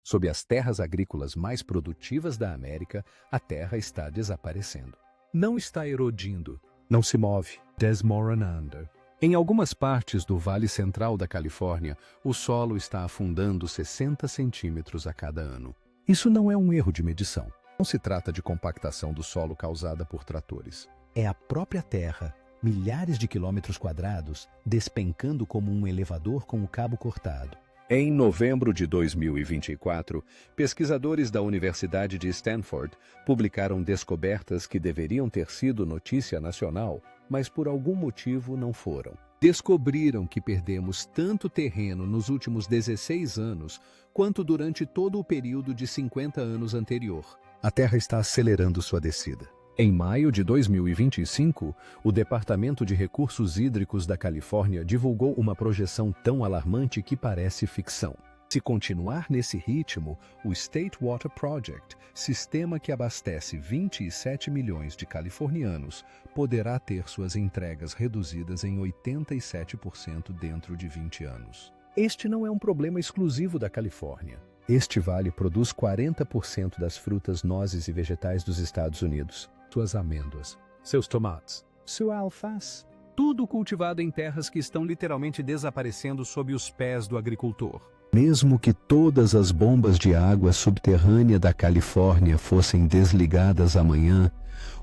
Sob as terras agrícolas mais produtivas da América, a terra está desaparecendo. Não está erodindo, não se move, desmoronando. Em algumas partes do Vale Central da Califórnia, o solo está afundando 60 centímetros a cada ano. Isso não é um erro de medição. Não se trata de compactação do solo causada por tratores. É a própria terra, milhares de quilômetros quadrados, despencando como um elevador com o cabo cortado. Em novembro de 2024, pesquisadores da Universidade de Stanford publicaram descobertas que deveriam ter sido notícia nacional, mas por algum motivo não foram. Descobriram que perdemos tanto terreno nos últimos 16 anos, quanto durante todo o período de 50 anos anterior. A Terra está acelerando sua descida. Em maio de 2025, o Departamento de Recursos Hídricos da Califórnia divulgou uma projeção tão alarmante que parece ficção. Se continuar nesse ritmo, o State Water Project, sistema que abastece 27 milhões de californianos, poderá ter suas entregas reduzidas em 87% dentro de 20 anos. Este não é um problema exclusivo da Califórnia. Este vale produz 40% das frutas, nozes e vegetais dos Estados Unidos. Suas amêndoas, seus tomates, sua alface, tudo cultivado em terras que estão literalmente desaparecendo sob os pés do agricultor. Mesmo que todas as bombas de água subterrânea da Califórnia fossem desligadas amanhã,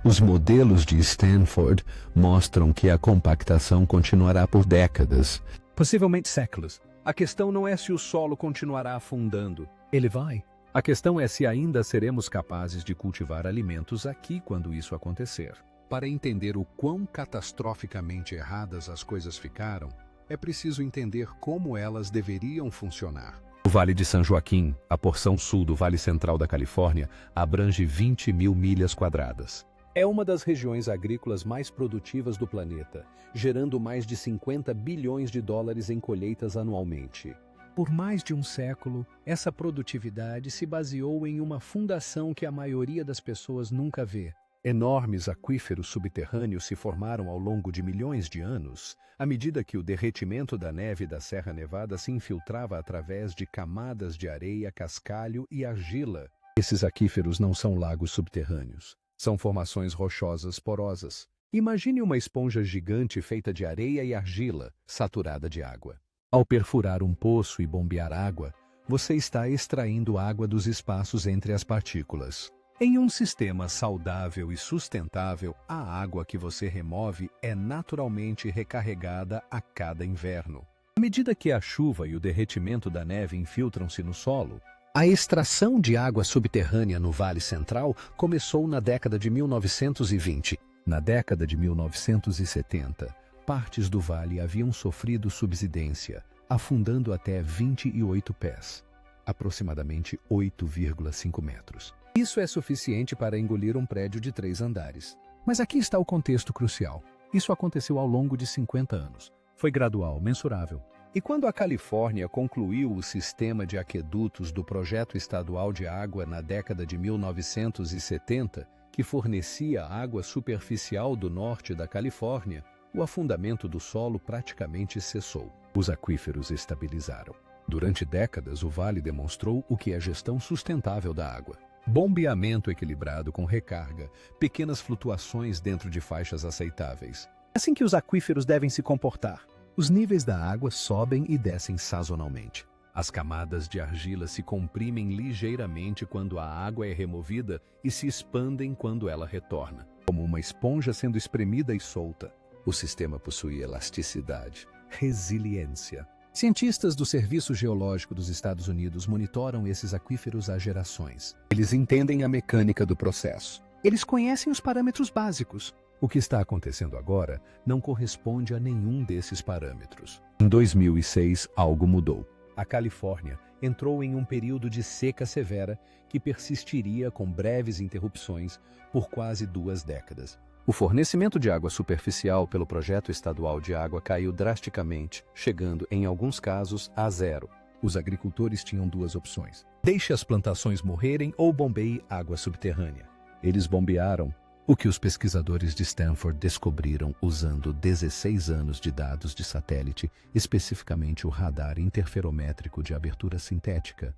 os modelos de Stanford mostram que a compactação continuará por décadas, possivelmente séculos. A questão não é se o solo continuará afundando. Ele vai. A questão é se ainda seremos capazes de cultivar alimentos aqui quando isso acontecer. Para entender o quão catastroficamente erradas as coisas ficaram, é preciso entender como elas deveriam funcionar. O Vale de San Joaquim, a porção sul do Vale Central da Califórnia, abrange 20 mil milhas quadradas. É uma das regiões agrícolas mais produtivas do planeta, gerando mais de 50 bilhões de dólares em colheitas anualmente. Por mais de um século, essa produtividade se baseou em uma fundação que a maioria das pessoas nunca vê. Enormes aquíferos subterrâneos se formaram ao longo de milhões de anos, à medida que o derretimento da neve da Serra Nevada se infiltrava através de camadas de areia, cascalho e argila. Esses aquíferos não são lagos subterrâneos, são formações rochosas porosas. Imagine uma esponja gigante feita de areia e argila, saturada de água. Ao perfurar um poço e bombear água, você está extraindo água dos espaços entre as partículas. Em um sistema saudável e sustentável, a água que você remove é naturalmente recarregada a cada inverno. À medida que a chuva e o derretimento da neve infiltram-se no solo, a extração de água subterrânea no Vale Central começou na década de 1920. Na década de 1970, partes do vale haviam sofrido subsidência, afundando até 28 pés, aproximadamente 8,5 metros. Isso é suficiente para engolir um prédio de 3 andares. Mas aqui está o contexto crucial. Isso aconteceu ao longo de 50 anos. Foi gradual, mensurável. E quando a Califórnia concluiu o sistema de aquedutos do Projeto Estadual de Água na década de 1970, que fornecia água superficial do norte da Califórnia, o afundamento do solo praticamente cessou. Os aquíferos estabilizaram. Durante décadas, o vale demonstrou o que é gestão sustentável da água. Bombeamento equilibrado com recarga, pequenas flutuações dentro de faixas aceitáveis. É assim que os aquíferos devem se comportar. Os níveis da água sobem e descem sazonalmente. As camadas de argila se comprimem ligeiramente quando a água é removida e se expandem quando ela retorna, como uma esponja sendo espremida e solta. O sistema possui elasticidade, resiliência. Cientistas do Serviço Geológico dos Estados Unidos monitoram esses aquíferos há gerações. Eles entendem a mecânica do processo. Eles conhecem os parâmetros básicos. O que está acontecendo agora não corresponde a nenhum desses parâmetros. Em 2006, algo mudou. A Califórnia entrou em um período de seca severa que persistiria com breves interrupções por quase 2 décadas. O fornecimento de água superficial pelo Projeto Estadual de Água caiu drasticamente, chegando, em alguns casos, a 0. Os agricultores tinham 2 opções: deixe as plantações morrerem ou bombeie água subterrânea. Eles bombearam, o que os pesquisadores de Stanford descobriram usando 16 anos de dados de satélite, especificamente o radar interferométrico de abertura sintética,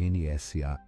NSAR,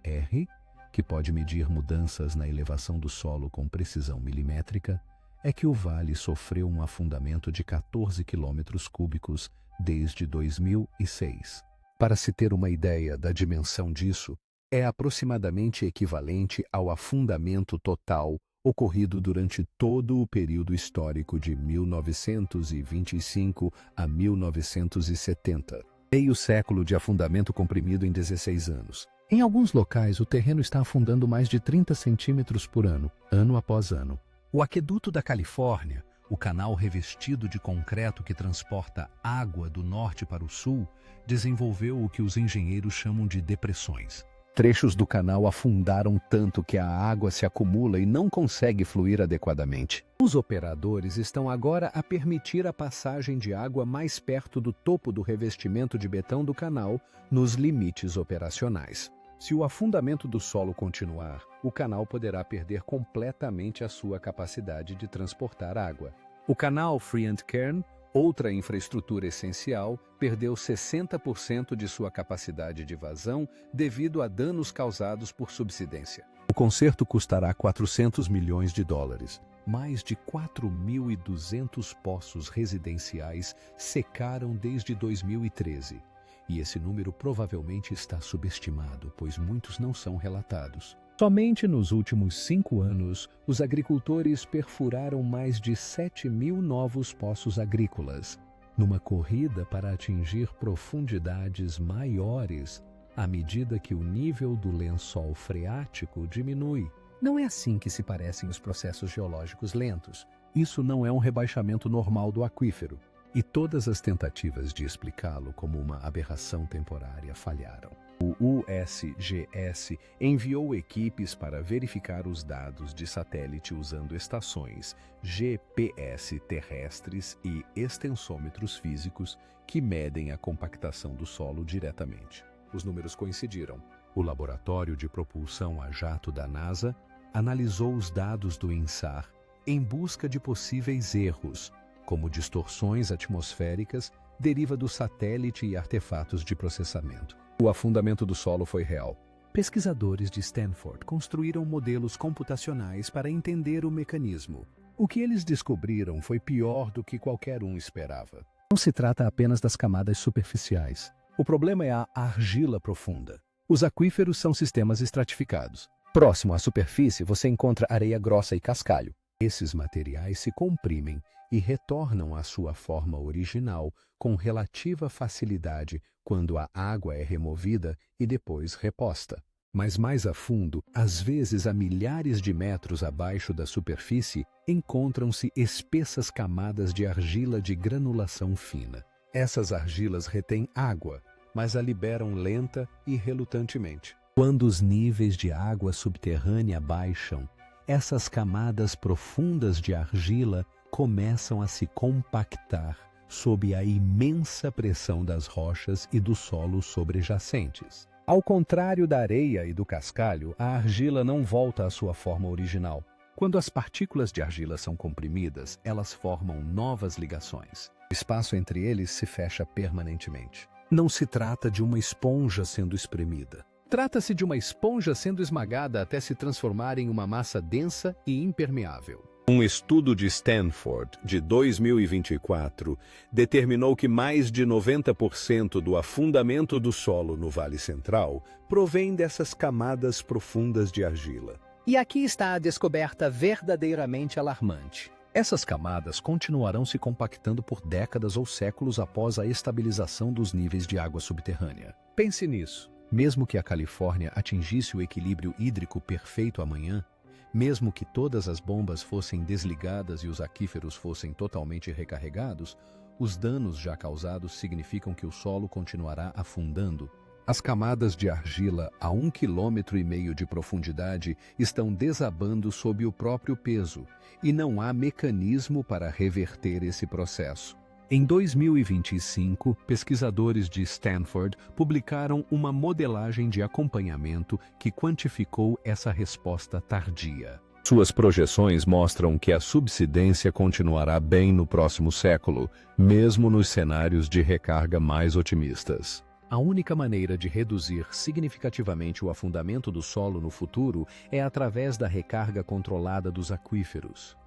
que pode medir mudanças na elevação do solo com precisão milimétrica, é que o vale sofreu um afundamento de 14 quilômetros cúbicos desde 2006. Para se ter uma ideia da dimensão disso, é aproximadamente equivalente ao afundamento total ocorrido durante todo o período histórico de 1925 a 1970. Meio século de afundamento comprimido em 16 anos. Em alguns locais, o terreno está afundando mais de 30 centímetros por ano, ano após ano. O aqueduto da Califórnia, o canal revestido de concreto que transporta água do norte para o sul, desenvolveu o que os engenheiros chamam de depressões. Trechos do canal afundaram tanto que a água se acumula e não consegue fluir adequadamente. Os operadores estão agora a permitir a passagem de água mais perto do topo do revestimento de betão do canal, nos limites operacionais. Se o afundamento do solo continuar, o canal poderá perder completamente a sua capacidade de transportar água. O canal Friend-Kern, outra infraestrutura essencial, perdeu 60% de sua capacidade de vazão devido a danos causados por subsidência. O conserto custará 400 milhões de dólares. Mais de 4.200 poços residenciais secaram desde 2013. E esse número provavelmente está subestimado, pois muitos não são relatados. Somente nos últimos 5 anos, os agricultores perfuraram mais de 7.000 novos poços agrícolas, numa corrida para atingir profundidades maiores à medida que o nível do lençol freático diminui. Não é assim que se parecem os processos geológicos lentos. Isso não é um rebaixamento normal do aquífero. E todas as tentativas de explicá-lo como uma aberração temporária falharam. O USGS enviou equipes para verificar os dados de satélite usando estações GPS terrestres e extensômetros físicos que medem a compactação do solo diretamente. Os números coincidiram. O Laboratório de Propulsão a Jato da NASA analisou os dados do INSAR em busca de possíveis erros, como distorções atmosféricas, deriva do satélite e artefatos de processamento. O afundamento do solo foi real. Pesquisadores de Stanford construíram modelos computacionais para entender o mecanismo. O que eles descobriram foi pior do que qualquer um esperava. Não se trata apenas das camadas superficiais. O problema é a argila profunda. Os aquíferos são sistemas estratificados. Próximo à superfície, você encontra areia grossa e cascalho. Esses materiais se comprimem e retornam à sua forma original com relativa facilidade quando a água é removida e depois reposta. Mas mais a fundo, às vezes a milhares de metros abaixo da superfície, encontram-se espessas camadas de argila de granulação fina. Essas argilas retêm água, mas a liberam lenta e relutantemente. Quando os níveis de água subterrânea baixam, essas camadas profundas de argila começam a se compactar sob a imensa pressão das rochas e do solo sobrejacentes. Ao contrário da areia e do cascalho, a argila não volta à sua forma original. Quando as partículas de argila são comprimidas, elas formam novas ligações. O espaço entre eles se fecha permanentemente. Não se trata de uma esponja sendo espremida. Trata-se de uma esponja sendo esmagada até se transformar em uma massa densa e impermeável. Um estudo de Stanford, de 2024, determinou que mais de 90% do afundamento do solo no Vale Central provém dessas camadas profundas de argila. E aqui está a descoberta verdadeiramente alarmante. Essas camadas continuarão se compactando por décadas ou séculos após a estabilização dos níveis de água subterrânea. Pense nisso. Mesmo que a Califórnia atingisse o equilíbrio hídrico perfeito amanhã, mesmo que todas as bombas fossem desligadas e os aquíferos fossem totalmente recarregados, os danos já causados significam que o solo continuará afundando. As camadas de argila a 1,5 km de profundidade estão desabando sob o próprio peso, e não há mecanismo para reverter esse processo. Em 2025, pesquisadores de Stanford publicaram uma modelagem de acompanhamento que quantificou essa resposta tardia. Suas projeções mostram que a subsidência continuará bem no próximo século, mesmo nos cenários de recarga mais otimistas. A única maneira de reduzir significativamente o afundamento do solo no futuro é através da recarga controlada dos aquíferos,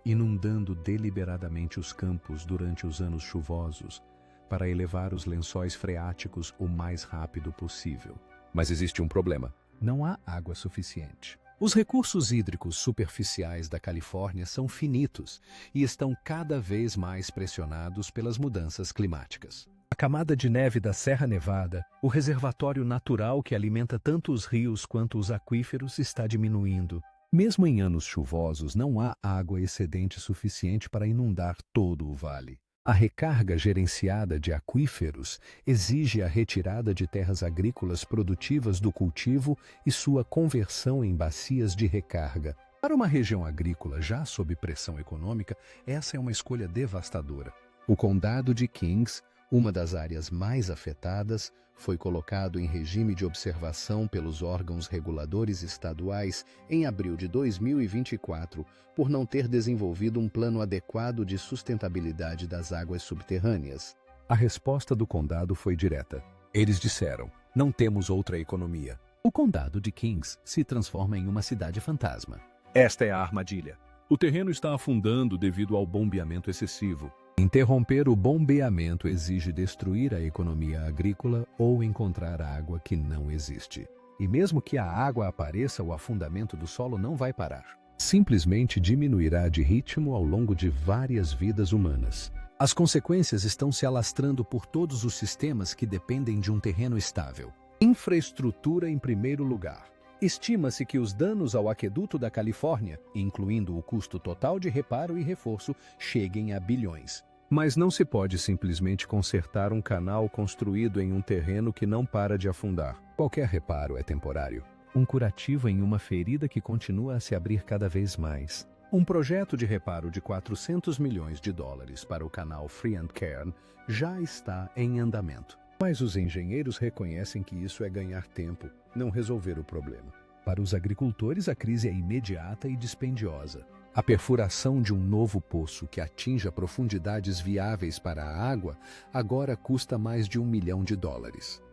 inundando deliberadamente os campos durante os anos chuvosos, para elevar os lençóis freáticos o mais rápido possível. Mas existe um problema: não há água suficiente. Os recursos hídricos superficiais da Califórnia são finitos e estão cada vez mais pressionados pelas mudanças climáticas. A camada de neve da Serra Nevada, o reservatório natural que alimenta tanto os rios quanto os aquíferos, está diminuindo. Mesmo em anos chuvosos, não há água excedente suficiente para inundar todo o vale. A recarga gerenciada de aquíferos exige a retirada de terras agrícolas produtivas do cultivo e sua conversão em bacias de recarga. Para uma região agrícola já sob pressão econômica, essa é uma escolha devastadora. O condado de Kings, uma das áreas mais afetadas, foi colocado em regime de observação pelos órgãos reguladores estaduais em abril de 2024 por não ter desenvolvido um plano adequado de sustentabilidade das águas subterrâneas. A resposta do condado foi direta. Eles disseram: não temos outra economia. O condado de Kings se transforma em uma cidade fantasma. Esta é a armadilha. O terreno está afundando devido ao bombeamento excessivo. Interromper o bombeamento exige destruir a economia agrícola ou encontrar água que não existe. E mesmo que a água apareça, o afundamento do solo não vai parar. Simplesmente diminuirá de ritmo ao longo de várias vidas humanas. As consequências estão se alastrando por todos os sistemas que dependem de um terreno estável. Infraestrutura em primeiro lugar. Estima-se que os danos ao aqueduto da Califórnia, incluindo o custo total de reparo e reforço, cheguem a bilhões. Mas não se pode simplesmente consertar um canal construído em um terreno que não para de afundar. Qualquer reparo é temporário. Um curativo em uma ferida que continua a se abrir cada vez mais. Um projeto de reparo de 400 milhões de dólares para o canal Free and Cairn já está em andamento. Mas os engenheiros reconhecem que isso é ganhar tempo, não resolver o problema. Para os agricultores, a crise é imediata e dispendiosa. A perfuração de um novo poço que atinja profundidades viáveis para a água agora custa mais de $1 milhão.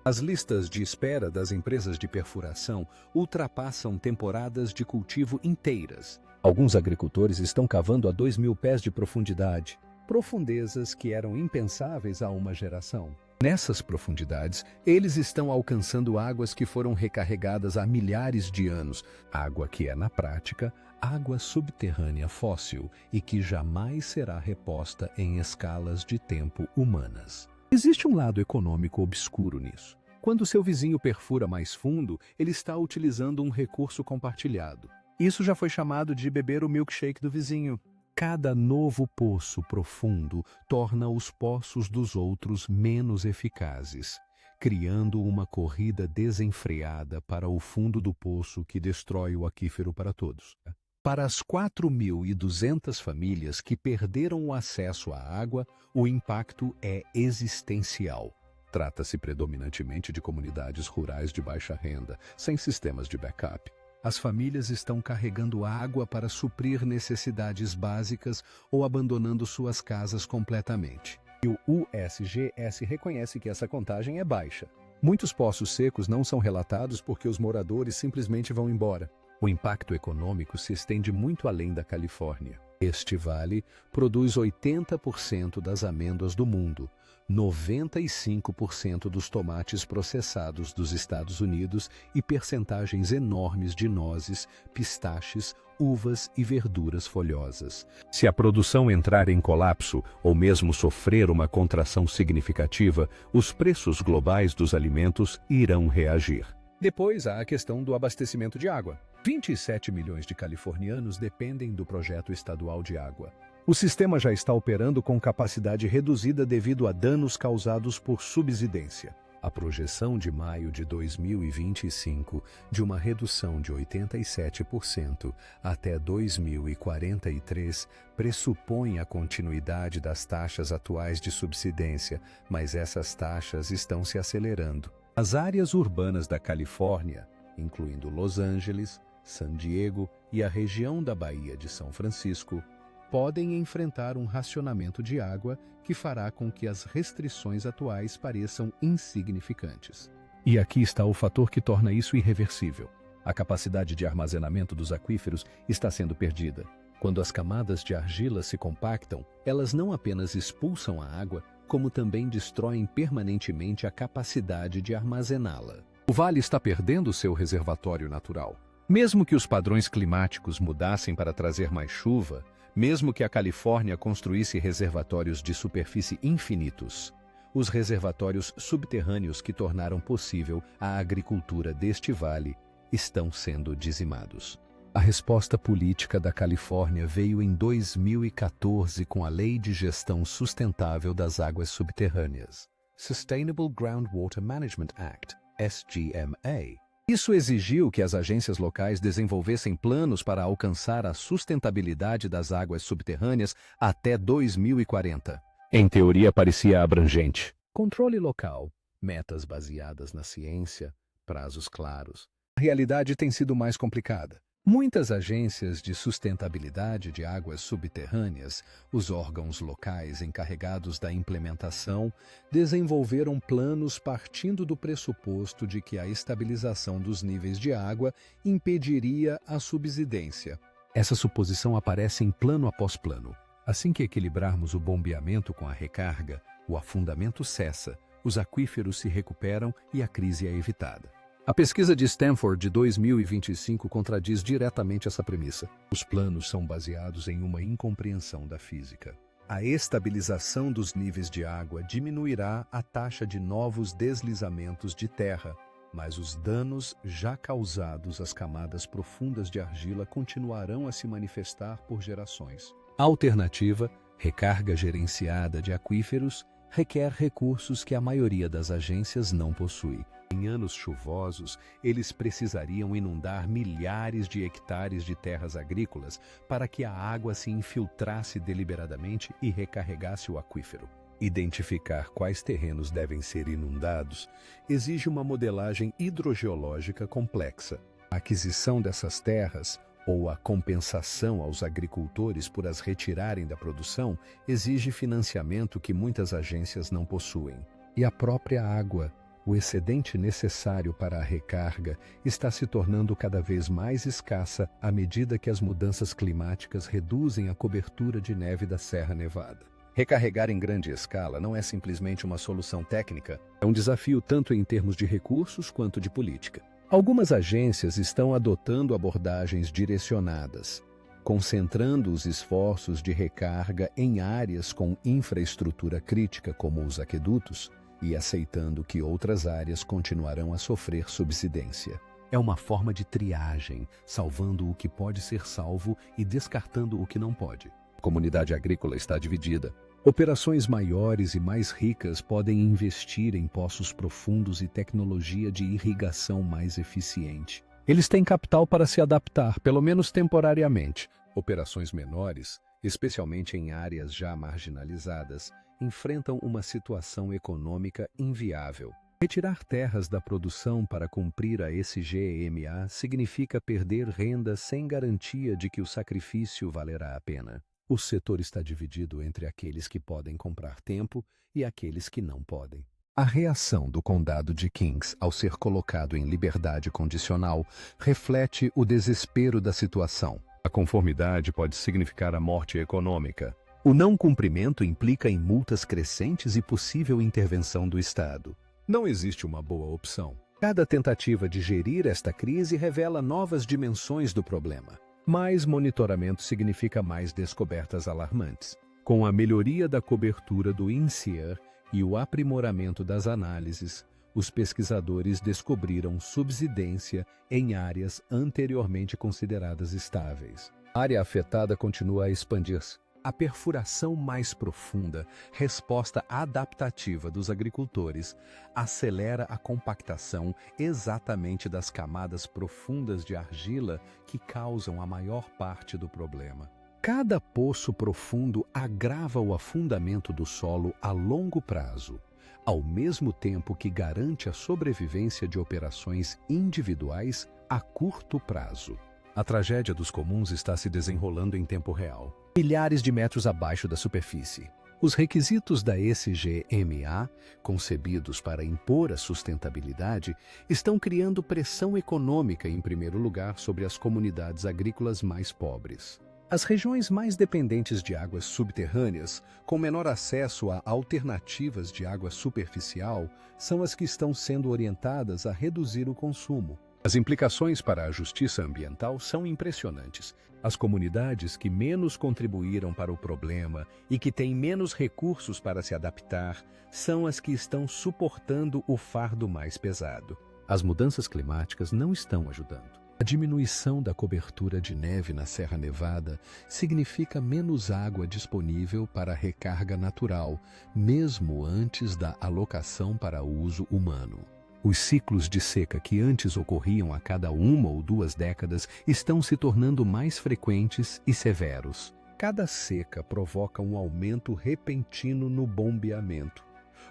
As listas de espera das empresas de perfuração ultrapassam temporadas de cultivo inteiras. Alguns agricultores estão cavando a 2.000 pés de profundidade, profundezas que eram impensáveis há uma geração. Nessas profundidades, eles estão alcançando águas que foram recarregadas há milhares de anos, água que é, na prática, água subterrânea fóssil e que jamais será reposta em escalas de tempo humanas. Existe um lado econômico obscuro nisso. Quando seu vizinho perfura mais fundo, ele está utilizando um recurso compartilhado. Isso já foi chamado de beber o milkshake do vizinho. Cada novo poço profundo torna os poços dos outros menos eficazes, criando uma corrida desenfreada para o fundo do poço que destrói o aquífero para todos. Para as 4.200 famílias que perderam o acesso à água, o impacto é existencial. Trata-se predominantemente de comunidades rurais de baixa renda, sem sistemas de backup. As famílias estão carregando água para suprir necessidades básicas ou abandonando suas casas completamente. E o USGS reconhece que essa contagem é baixa. Muitos poços secos não são relatados porque os moradores simplesmente vão embora. O impacto econômico se estende muito além da Califórnia. Este vale produz 80% das amêndoas do mundo, 95% dos tomates processados dos Estados Unidos e percentagens enormes de nozes, pistaches, uvas e verduras folhosas. Se a produção entrar em colapso ou mesmo sofrer uma contração significativa, os preços globais dos alimentos irão reagir. Depois há a questão do abastecimento de água. 27 milhões de californianos dependem do projeto estadual de água. O sistema já está operando com capacidade reduzida devido a danos causados por subsidência. A projeção de maio de 2025 de uma redução de 87% até 2043 pressupõe a continuidade das taxas atuais de subsidência, mas essas taxas estão se acelerando. As áreas urbanas da Califórnia, incluindo Los Angeles, San Diego e a região da Baía de São Francisco, podem enfrentar um racionamento de água que fará com que as restrições atuais pareçam insignificantes. E aqui está o fator que torna isso irreversível. A capacidade de armazenamento dos aquíferos está sendo perdida. Quando as camadas de argila se compactam, elas não apenas expulsam a água, como também destroem permanentemente a capacidade de armazená-la. O vale está perdendo seu reservatório natural. Mesmo que os padrões climáticos mudassem para trazer mais chuva, mesmo que a Califórnia construísse reservatórios de superfície infinitos, os reservatórios subterrâneos que tornaram possível a agricultura deste vale estão sendo dizimados. A resposta política da Califórnia veio em 2014 com a Lei de Gestão Sustentável das Águas Subterrâneas, Sustainable Groundwater Management Act, SGMA. Isso exigiu que as agências locais desenvolvessem planos para alcançar a sustentabilidade das águas subterrâneas até 2040. Em teoria parecia abrangente. Controle local, metas baseadas na ciência, prazos claros. A realidade tem sido mais complicada. Muitas agências de sustentabilidade de águas subterrâneas, os órgãos locais encarregados da implementação, desenvolveram planos partindo do pressuposto de que a estabilização dos níveis de água impediria a subsidência. Essa suposição aparece em plano após plano. Assim que equilibrarmos o bombeamento com a recarga, o afundamento cessa, os aquíferos se recuperam e a crise é evitada. A pesquisa de Stanford de 2025 contradiz diretamente essa premissa. Os planos são baseados em uma incompreensão da física. A estabilização dos níveis de água diminuirá a taxa de novos deslizamentos de terra, mas os danos já causados às camadas profundas de argila continuarão a se manifestar por gerações. A alternativa, recarga gerenciada de aquíferos, requer recursos que a maioria das agências não possui. Em anos chuvosos, eles precisariam inundar milhares de hectares de terras agrícolas para que a água se infiltrasse deliberadamente e recarregasse o aquífero. Identificar quais terrenos devem ser inundados exige uma modelagem hidrogeológica complexa. A aquisição dessas terras, ou a compensação aos agricultores por as retirarem da produção, exige financiamento que muitas agências não possuem. E a própria água, o excedente necessário para a recarga, está se tornando cada vez mais escassa à medida que as mudanças climáticas reduzem a cobertura de neve da Serra Nevada. Recarregar em grande escala não é simplesmente uma solução técnica, é um desafio tanto em termos de recursos quanto de política. Algumas agências estão adotando abordagens direcionadas, concentrando os esforços de recarga em áreas com infraestrutura crítica, como os aquedutos, e aceitando que outras áreas continuarão a sofrer subsidência. É uma forma de triagem, salvando o que pode ser salvo e descartando o que não pode. A comunidade agrícola está dividida. Operações maiores e mais ricas podem investir em poços profundos e tecnologia de irrigação mais eficiente. Eles têm capital para se adaptar, pelo menos temporariamente. Operações menores, especialmente em áreas já marginalizadas, enfrentam uma situação econômica inviável. Retirar terras da produção para cumprir a SGMA significa perder renda sem garantia de que o sacrifício valerá a pena. O setor está dividido entre aqueles que podem comprar tempo e aqueles que não podem. A reação do condado de Kings ao ser colocado em liberdade condicional reflete o desespero da situação. A conformidade pode significar a morte econômica. O não cumprimento implica em multas crescentes e possível intervenção do Estado. Não existe uma boa opção. Cada tentativa de gerir esta crise revela novas dimensões do problema. Mais monitoramento significa mais descobertas alarmantes. Com a melhoria da cobertura do INSEAR e o aprimoramento das análises, os pesquisadores descobriram subsidência em áreas anteriormente consideradas estáveis. A área afetada continua a expandir-se. A perfuração mais profunda, resposta adaptativa dos agricultores, acelera a compactação exatamente das camadas profundas de argila que causam a maior parte do problema. Cada poço profundo agrava o afundamento do solo a longo prazo, ao mesmo tempo que garante a sobrevivência de operações individuais a curto prazo. A tragédia dos comuns está se desenrolando em tempo real. milhares de metros abaixo da superfície. Os requisitos da SGMA, concebidos para impor a sustentabilidade, estão criando pressão econômica, em primeiro lugar, sobre as comunidades agrícolas mais pobres. As regiões mais dependentes de águas subterrâneas, com menor acesso a alternativas de água superficial, são as que estão sendo orientadas a reduzir o consumo. As implicações para a justiça ambiental são impressionantes. As comunidades que menos contribuíram para o problema e que têm menos recursos para se adaptar são as que estão suportando o fardo mais pesado. As mudanças climáticas não estão ajudando. A diminuição da cobertura de neve na Serra Nevada significa menos água disponível para a recarga natural, mesmo antes da alocação para uso humano. Os ciclos de seca que antes ocorriam a cada 1 ou 2 décadas estão se tornando mais frequentes e severos. Cada seca provoca um aumento repentino no bombeamento,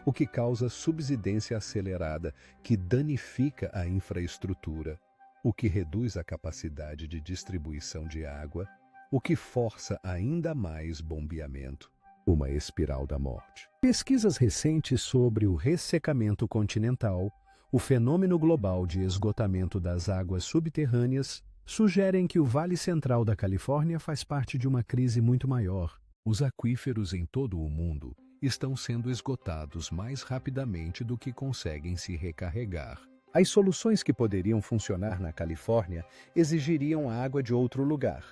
o que causa subsidência acelerada que danifica a infraestrutura, o que reduz a capacidade de distribuição de água, o que força ainda mais bombeamento. Uma espiral da morte. Pesquisas recentes sobre o ressecamento continental, o fenômeno global de esgotamento das águas subterrâneas, sugerem que o Vale Central da Califórnia faz parte de uma crise muito maior. Os aquíferos em todo o mundo estão sendo esgotados mais rapidamente do que conseguem se recarregar. As soluções que poderiam funcionar na Califórnia exigiriam água de outro lugar,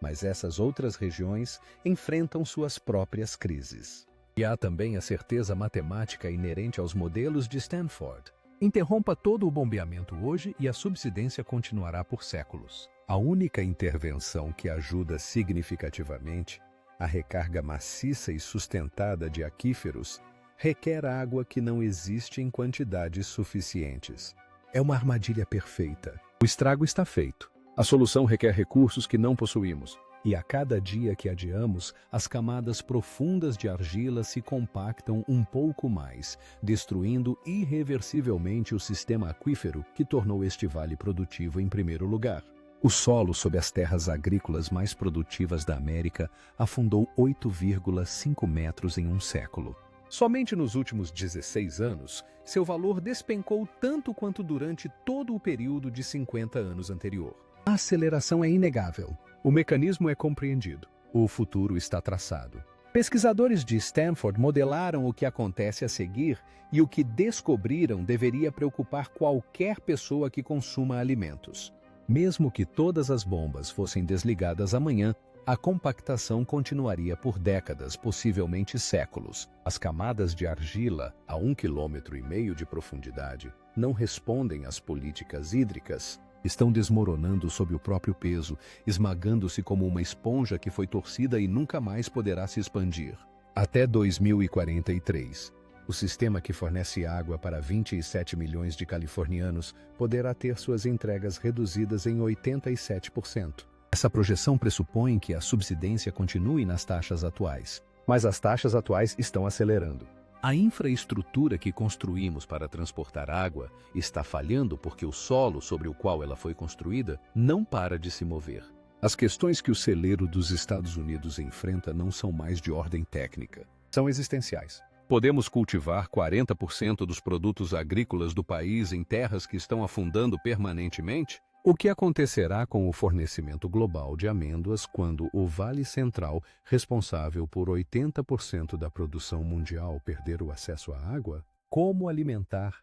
mas essas outras regiões enfrentam suas próprias crises. E há também a certeza matemática inerente aos modelos de Stanford. Interrompa todo o bombeamento hoje e a subsidência continuará por séculos. A única intervenção que ajuda significativamente a recarga maciça e sustentada de aquíferos requer água que não existe em quantidades suficientes. É uma armadilha perfeita. O estrago está feito. A solução requer recursos que não possuímos. E a cada dia que adiamos, as camadas profundas de argila se compactam um pouco mais, destruindo irreversivelmente o sistema aquífero que tornou este vale produtivo em primeiro lugar. O solo sob as terras agrícolas mais produtivas da América afundou 8,5 metros em um século. Somente nos últimos 16 anos, seu valor despencou tanto quanto durante todo o período de 50 anos anterior. A aceleração é inegável. O mecanismo é compreendido. O futuro está traçado. Pesquisadores de Stanford modelaram o que acontece a seguir e o que descobriram deveria preocupar qualquer pessoa que consuma alimentos. Mesmo que todas as bombas fossem desligadas amanhã, a compactação continuaria por décadas, possivelmente séculos. As camadas de argila, a 1,5 km de profundidade, não respondem às políticas hídricas. Estão desmoronando sob o próprio peso, esmagando-se como uma esponja que foi torcida e nunca mais poderá se expandir. Até 2043, o sistema que fornece água para 27 milhões de californianos poderá ter suas entregas reduzidas em 87%. Essa projeção pressupõe que a subsidência continue nas taxas atuais, mas as taxas atuais estão acelerando. A infraestrutura que construímos para transportar água está falhando porque o solo sobre o qual ela foi construída não para de se mover. As questões que o celeiro dos Estados Unidos enfrenta não são mais de ordem técnica, são existenciais. Podemos cultivar 40% dos produtos agrícolas do país em terras que estão afundando permanentemente? O que acontecerá com o fornecimento global de amêndoas quando o Vale Central, responsável por 80% da produção mundial, perder o acesso à água? Como alimentar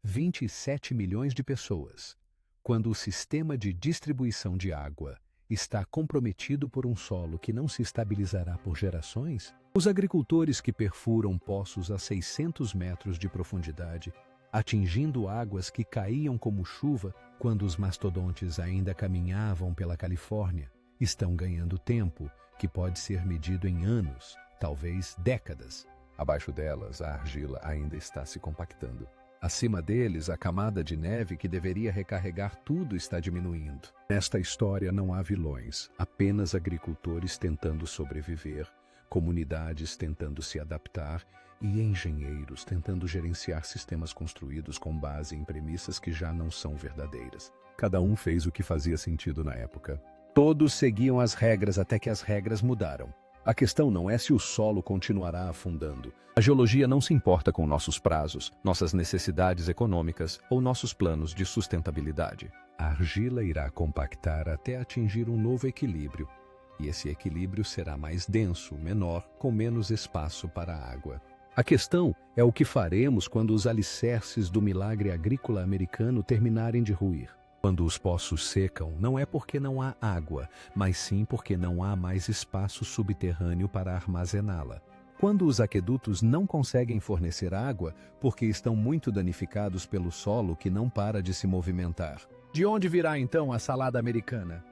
27 milhões de pessoas quando o sistema de distribuição de água está comprometido por um solo que não se estabilizará por gerações? Os agricultores que perfuram poços a 600 metros de profundidade, atingindo águas que caíam como chuva quando os mastodontes ainda caminhavam pela Califórnia, estão ganhando tempo que pode ser medido em anos, talvez décadas. Abaixo delas, a argila ainda está se compactando. Acima deles, a camada de neve que deveria recarregar tudo está diminuindo. Nesta história não há vilões, apenas agricultores tentando sobreviver, comunidades tentando se adaptar e engenheiros tentando gerenciar sistemas construídos com base em premissas que já não são verdadeiras. Cada um fez o que fazia sentido na época. Todos seguiam as regras até que as regras mudaram. A questão não é se o solo continuará afundando. A geologia não se importa com nossos prazos, nossas necessidades econômicas ou nossos planos de sustentabilidade. A argila irá compactar até atingir um novo equilíbrio, e esse equilíbrio será mais denso, menor, com menos espaço para a água. A questão é o que faremos quando os alicerces do milagre agrícola americano terminarem de ruir. Quando os poços secam, não é porque não há água, mas sim porque não há mais espaço subterrâneo para armazená-la. Quando os aquedutos não conseguem fornecer água, porque estão muito danificados pelo solo que não para de se movimentar. De onde virá então a salada americana?